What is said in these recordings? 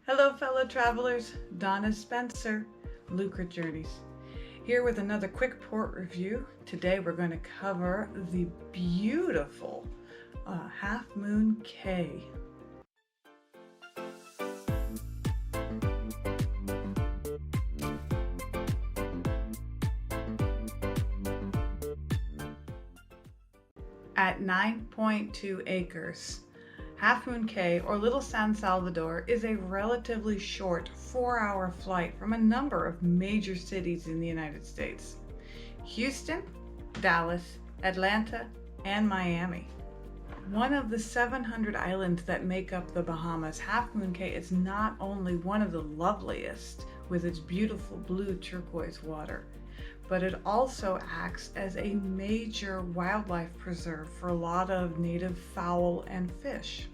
Hello fellow travelers, Donna Spencer, Lucre Journeys. Here with another quick port review. Today we're going to cover the beautiful Half Moon Cay. At 9.2 acres, Half Moon Cay, or Little San Salvador, is a relatively short 4-hour flight from a number of major cities in the United States: Houston, Dallas, Atlanta, and Miami. One of the 700 islands that make up the Bahamas, Half Moon Cay is not only one of the loveliest with its beautiful blue turquoise water, but it also acts as a major wildlife preserve for a lot of native fowl and fish.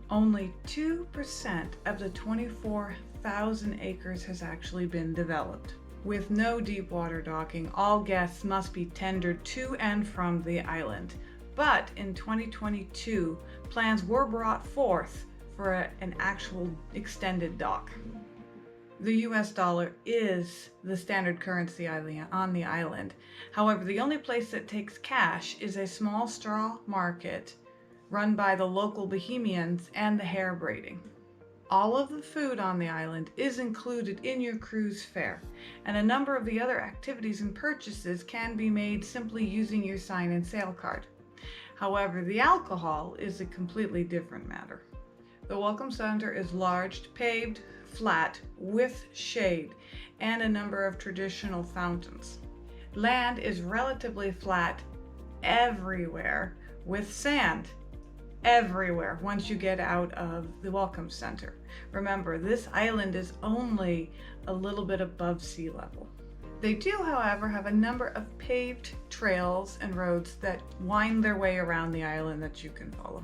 Only 2% of the 24,000 acres has actually been developed. With no deep water docking, all guests must be tendered to and from the island. But in 2022, plans were brought forth for an actual extended dock. The US dollar is the standard currency on the island. However, the only place that takes cash is a small straw market run by the local Bahamians and the hair braiding. All of the food on the island is included in your cruise fare, and a number of the other activities and purchases can be made simply using your sign-in sale card. However, the alcohol is a completely different matter. The Welcome Center is large, paved, flat, with shade, and a number of traditional fountains. Land is relatively flat everywhere, with sand everywhere once you get out of the Welcome Center. Remember, this island is only a little bit above sea level. They do, however, have a number of paved trails and roads that wind their way around the island that you can follow.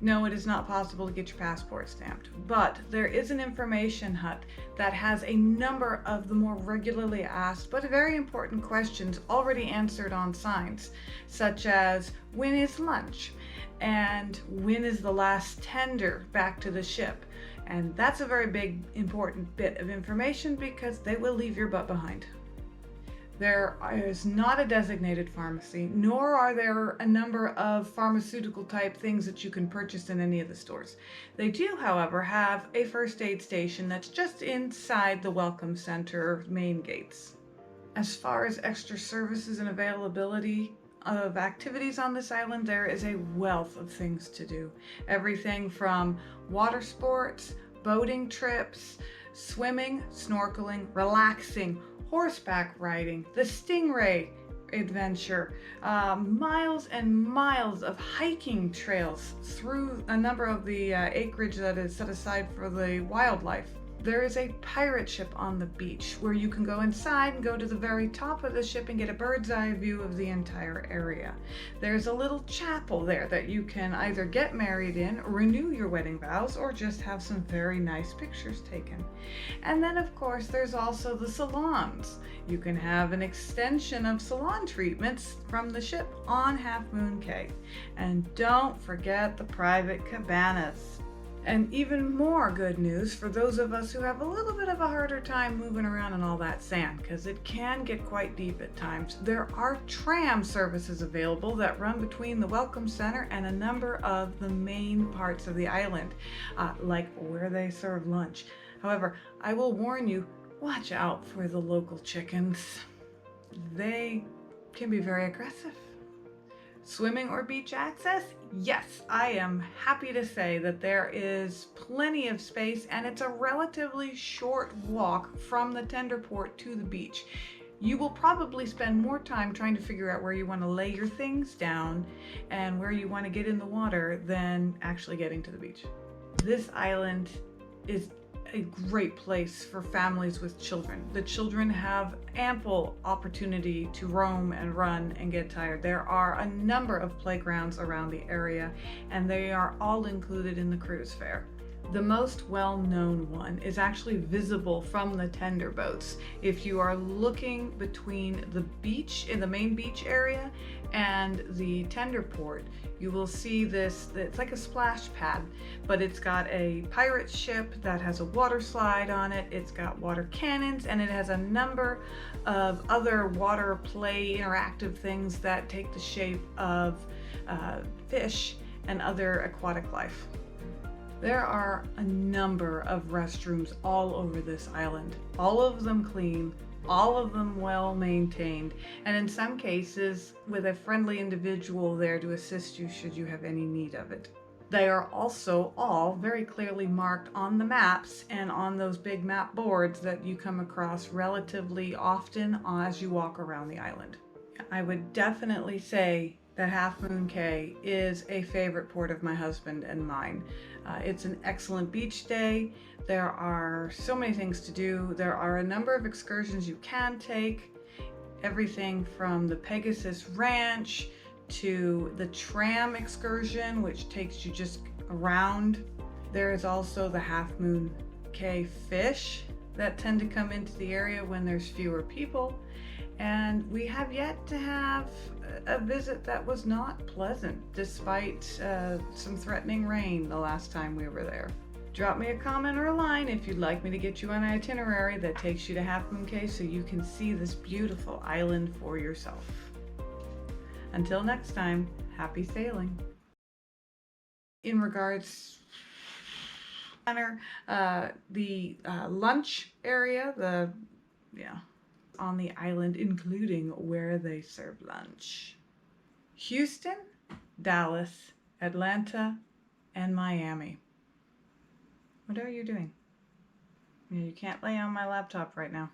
No, it is not possible to get your passport stamped, but there is an information hut that has a number of the more regularly asked but very important questions already answered on signs, such as when is lunch and when is the last tender back to the ship. And that's a very big important bit of information because they will leave your butt behind. There is not a designated pharmacy, nor are there a number of pharmaceutical type things that you can purchase in any of the stores. They do, however, have a first aid station that's just inside the Welcome Center main gates. As far as extra services and availability of activities on this island, there is a wealth of things to do. Everything from water sports, boating trips, swimming, snorkeling, relaxing, horseback riding, the Stingray adventure, miles and miles of hiking trails through a number of the acreage that is set aside for the wildlife. There is a pirate ship on the beach where you can go inside and go to the very top of the ship and get a bird's eye view of the entire area. There's a little chapel there that you can either get married in, renew your wedding vows, or just have some very nice pictures taken. And then of course there's also the salons. You can have an extension of salon treatments from the ship on Half Moon Cay. And don't forget the private cabanas. And even more good news for those of us who have a little bit of a harder time moving around in all that sand, because it can get quite deep at times. There are tram services available that run between the Welcome Center and a number of the main parts of the island, like where they serve lunch. However, I will warn you, watch out for the local chickens. They can be very aggressive. Swimming or beach access? Yes, I am happy to say that there is plenty of space and it's a relatively short walk from the tender port to the beach. You will probably spend more time trying to figure out where you want to lay your things down and where you want to get in the water than actually getting to the beach. This island is a great place for families with children. The children have ample opportunity to roam and run and get tired. There are a number of playgrounds around the area and they are all included in the cruise fare. The most well-known one is actually visible from the tender boats. If you are looking between the beach, in the main beach area, and the tender port, you will see this, it's like a splash pad, but it's got a pirate ship that has a water slide on it, it's got water cannons, and it has a number of other water play interactive things that take the shape of fish and other aquatic life. There are a number of restrooms all over this island, all of them clean, all of them well maintained, and in some cases with a friendly individual there to assist you should you have any need of it. They are also all very clearly marked on the maps and on those big map boards that you come across relatively often as you walk around the island. I would definitely say that Half Moon Cay is a favorite port of my husband and mine. It's an excellent beach day. There are so many things to do. There are a number of excursions you can take. Everything from the Pegasus Ranch to the tram excursion, which takes you just around. There is also the Half Moon Cay fish that tend to come into the area when there's fewer people. And we have yet to have a visit that was not pleasant, despite some threatening rain the last time we were there. Drop me a comment or a line if you'd like me to get you on an itinerary that takes you to Half Moon Cay so you can see this beautiful island for yourself. Until next time, happy sailing. In regards the lunch area, on the island, including where they serve lunch. Houston, Dallas, Atlanta, and Miami. What are you doing? You can't lay on my laptop right now.